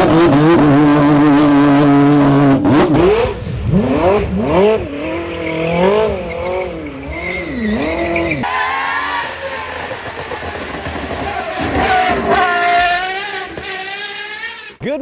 Good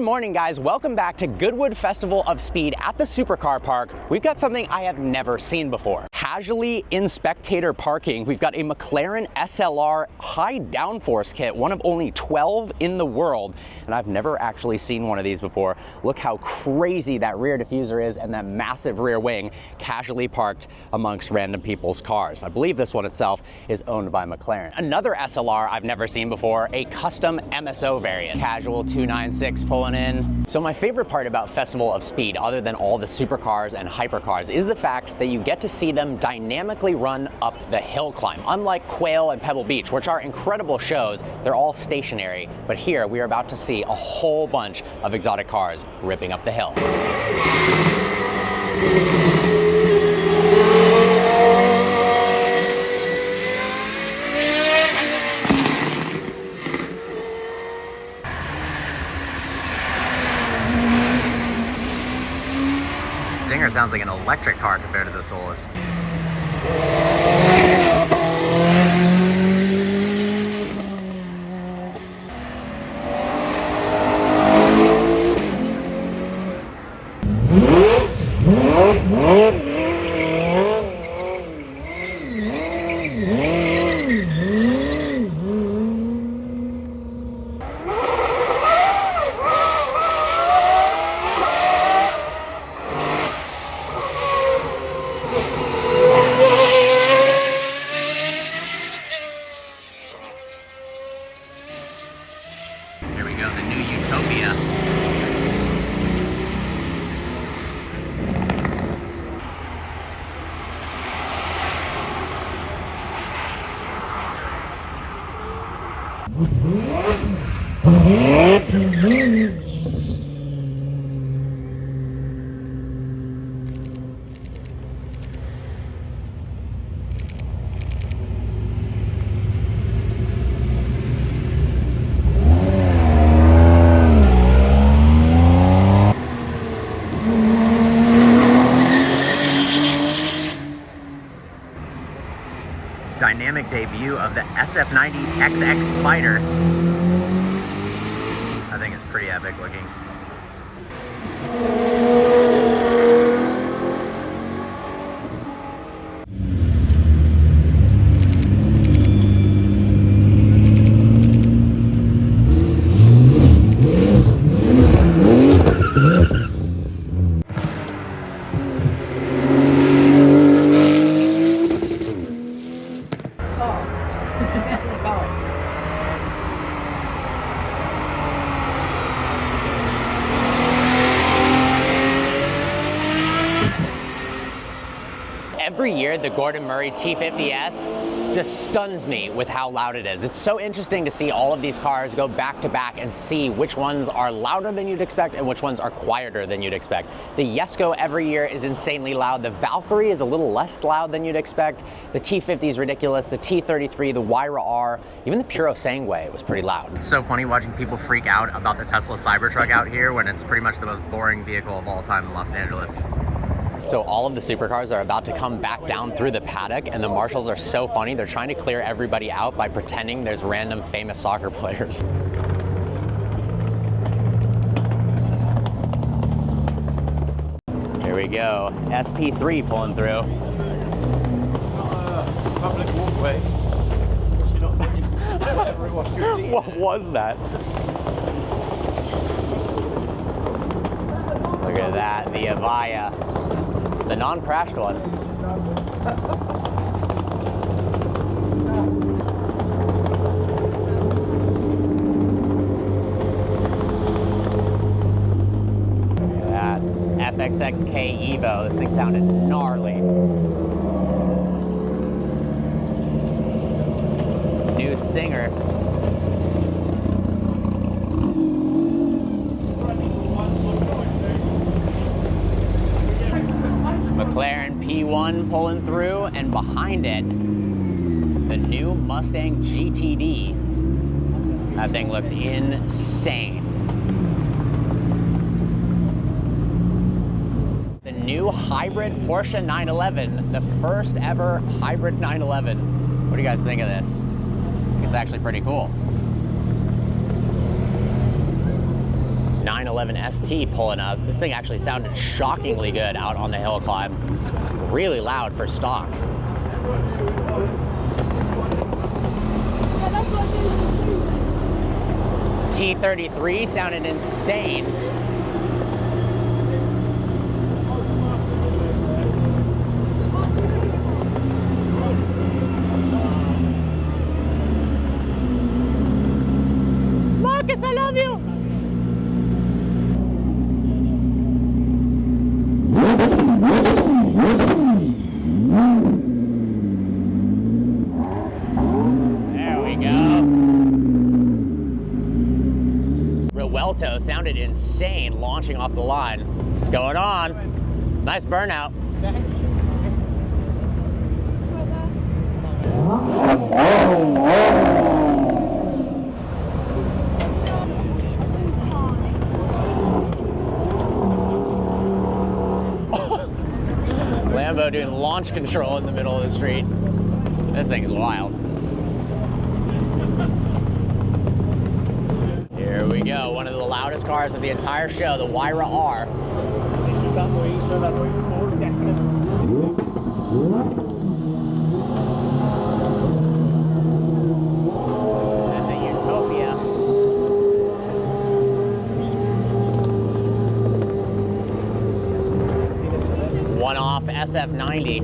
morning, guys. Welcome back to Goodwood Festival of Speed at the Supercar Park. We've got something I have never seen before. Casually in spectator parking, we've got a McLaren SLR high downforce kit, one of only 12 in the world, and I've never actually seen one of these before. Look how crazy that rear diffuser is and that massive rear wing casually parked amongst random people's cars. I believe this one itself is owned by McLaren. Another SLR I've never seen before, a custom MSO variant. Casual 296 pulling in. So my favorite part about Festival of Speed, other than all the supercars and hypercars, is the fact that you get to see them dynamically run up the hill climb. Unlike Quail and Pebble Beach, which are incredible shows, they're all stationary. But here we are about to see a whole bunch of exotic cars ripping up the hill. Singer sounds like an electric car compared to the Solus. Here we go, the new Utopia. Dynamic debut of the SF90XX Spider. I think it's pretty epic looking. Every year, the Gordon Murray T50S just stuns me with how loud it is. It's so interesting to see all of these cars go back to back and see which ones are louder than you'd expect and which ones are quieter than you'd expect. The Jesko every year is insanely loud. The Valkyrie is a little less loud than you'd expect. The T50 is ridiculous. The T33, the Wyra R, even the Puro Sangue was pretty loud. It's so funny watching people freak out about the Tesla Cybertruck out here when it's pretty much the most boring vehicle of all time in Los Angeles. So all of the supercars are about to come back down through the paddock, and the marshals are so funny. They're trying to clear everybody out by pretending there's random famous soccer players. Here we go. SP3 pulling through. Public walkway. What was that? Look at that, the Avaya. The non-crashed one. Look at that. FXXK Evo. This thing sounded gnarly. New Singer. McLaren P1 pulling through, and behind it, the new Mustang GTD. That thing looks insane. new hybrid Porsche 911, the first ever hybrid 911. What do you guys think of this? I think it's actually pretty cool. 911 ST pulling up. This thing actually sounded shockingly good out on the hill climb. Really loud for stock. T33 sounded insane. Marcus, I love you! There we go. Revuelto sounded insane launching off the line. What's going on? Nice burnout. Thanks. Lambo doing launch control in the middle of the street. This thing is wild. Here we go, one of the loudest cars of the entire show, the Wyra R. And the Utopia. One off SF90.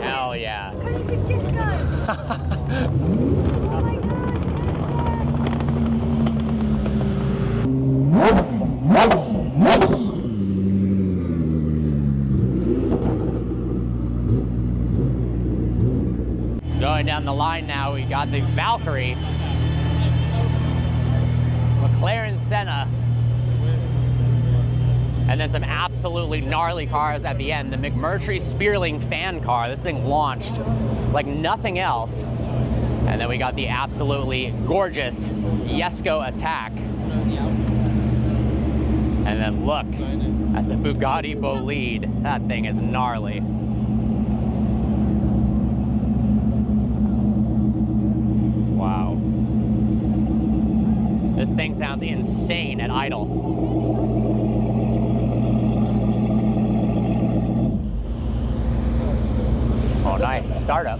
Hell yeah. Going down the line now, we got the Valkyrie, McLaren Senna, and then some absolutely gnarly cars at the end. The McMurtry Spearling fan car, this thing launched like nothing else. And then we got the absolutely gorgeous Jesko Attack. And then look at the Bugatti Bolide. That thing is gnarly. Wow. This thing sounds insane at idle. Oh, nice startup.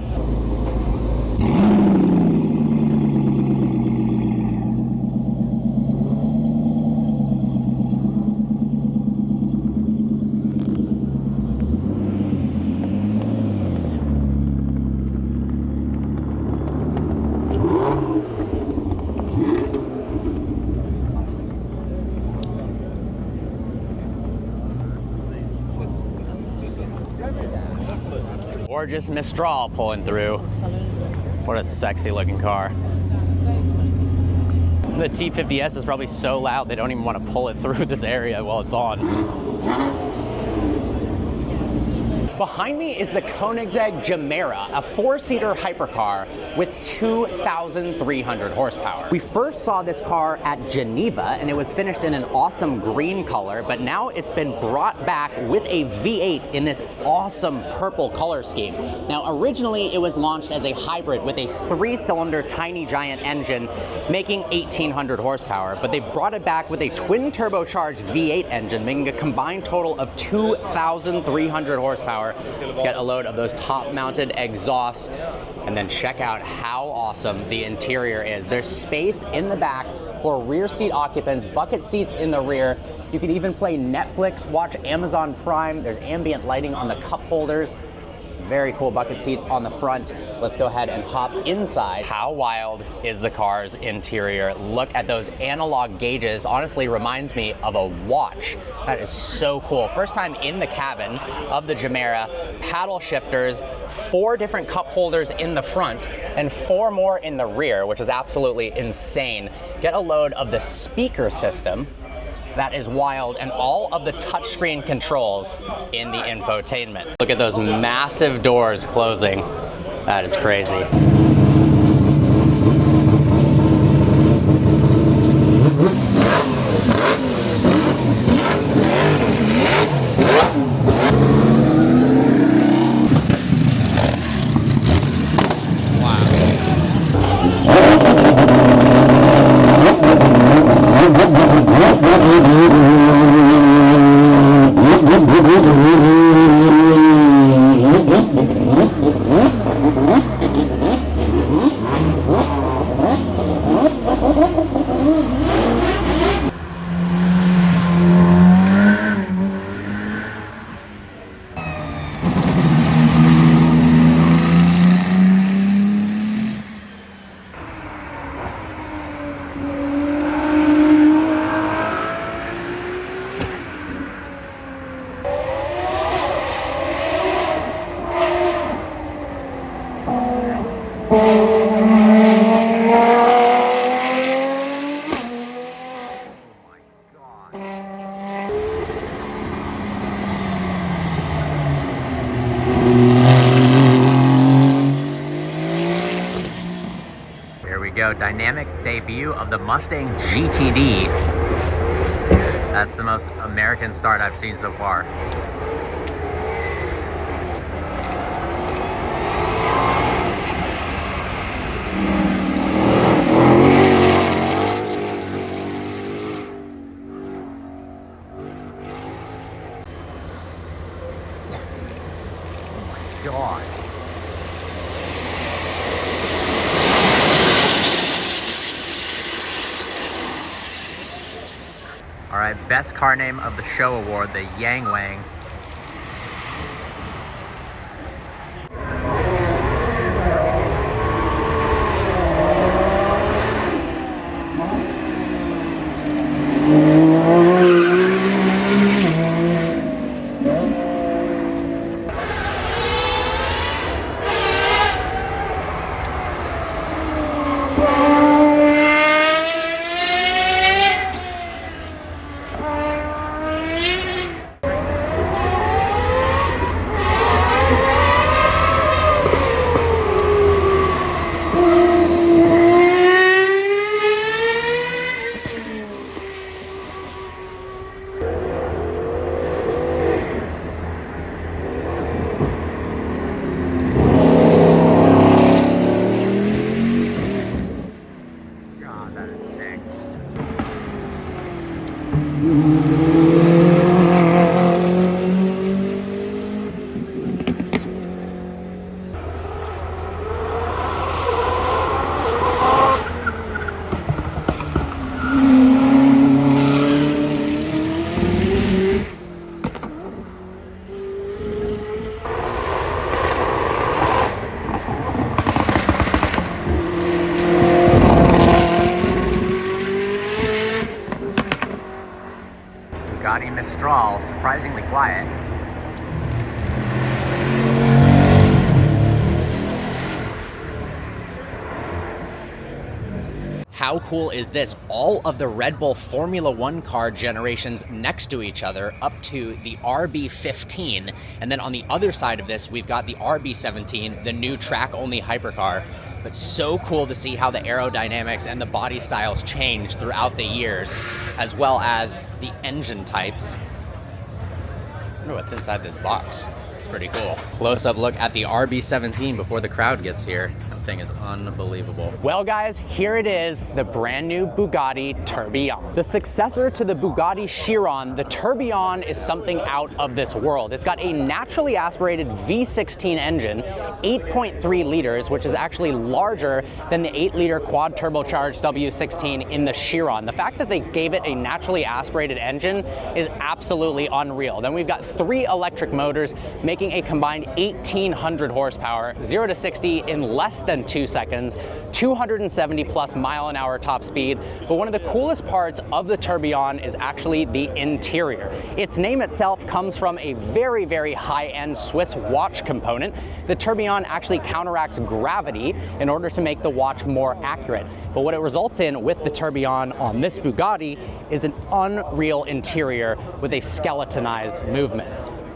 Gorgeous Mistral pulling through. What a sexy looking car. The T50S is probably so loud they don't even want to pull it through this area while it's on. Behind me is the Koenigsegg Gemera, a four-seater hypercar with 2,300 horsepower. We first saw this car at Geneva and it was finished in an awesome green color, but now it's been brought back with a V8 in this awesome purple color scheme. Now originally it was launched as a hybrid with a three-cylinder tiny giant engine making 1,800 horsepower, but they brought it back with a twin turbocharged V8 engine making a combined total of 2,300 horsepower. Let's get a load of those top-mounted exhausts and then check out how awesome the interior is. There's space in the back for rear seat occupants, bucket seats in the rear. You can even play Netflix, watch Amazon Prime. There's ambient lighting on the cup holders. Very cool bucket seats on the front. Let's go ahead and hop inside. How wild is the car's interior? Look at those analog gauges. Honestly, reminds me of a watch. That is so cool. First time in the cabin of the Gemera. Paddle shifters, 4 different cup holders in the front, and 4 more in the rear, which is absolutely insane. Get a load of the speaker system. That is wild, and all of the touchscreen controls in the infotainment. Look at those massive doors closing. That is crazy. Dynamic debut of the Mustang GTD. That's the most American start I've seen so far. Oh my God. All right, best car name of the show award, the Yang Wang. Bugatti Mistral, surprisingly quiet. How cool is this? All of the Red Bull Formula One car generations next to each other up to the RB15. And then on the other side of this, we've got the RB17, the new track-only hypercar. But so cool to see how the aerodynamics and the body styles change throughout the years, as well as the engine types. I wonder what's inside this box. It's pretty cool. Close-up look at the RB17 before the crowd gets here. That thing is unbelievable. Well guys, here it is, the brand new Bugatti Tourbillon. The successor to the Bugatti Chiron, the Tourbillon is something out of this world. It's got a naturally aspirated V16 engine, 8.3 liters, which is actually larger than the 8-liter quad turbocharged W16 in the Chiron. The fact that they gave it a naturally aspirated engine is absolutely unreal. Then we've got 3 electric motors, making a combined 1,800 horsepower, 0 to 60 in less than than 2 seconds, 270 plus mile-an-hour top speed. But one of the coolest parts of the Tourbillon is actually the interior. Its name itself comes from a very, very high-end Swiss watch component. The Tourbillon actually counteracts gravity in order to make the watch more accurate. But what it results in with the Tourbillon on this Bugatti is an unreal interior with a skeletonized movement.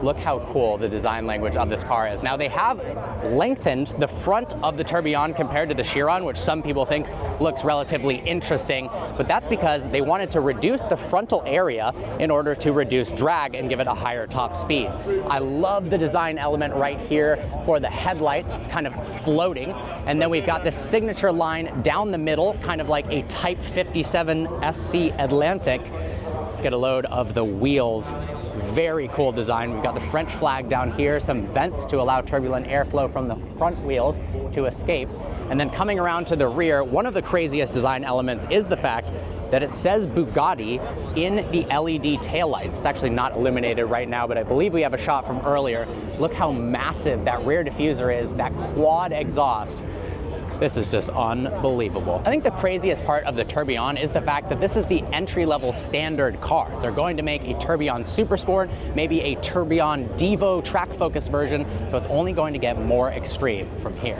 Look how cool the design language of this car is. Now, they have lengthened the front of the Tourbillon compared to the Chiron, which some people think looks relatively interesting, but that's because they wanted to reduce the frontal area in order to reduce drag and give it a higher top speed. I love the design element right here for the headlights. It's kind of floating, and then we've got this signature line down the middle, kind of like a Type 57 SC Atlantic. Let's get a load of the wheels. Very cool design. We've got the French flag down here, some vents to allow turbulent airflow from the front wheels to escape. And then coming around to the rear, one of the craziest design elements is the fact that it says Bugatti in the LED taillights. It's actually not illuminated right now, but I believe we have a shot from earlier. Look how massive that rear diffuser is, that quad exhaust. This is just unbelievable. I think the craziest part of the Tourbillon is the fact that this is the entry-level standard car. They're going to make a Tourbillon Super Sport, maybe a Tourbillon Devo track-focused version, so it's only going to get more extreme from here.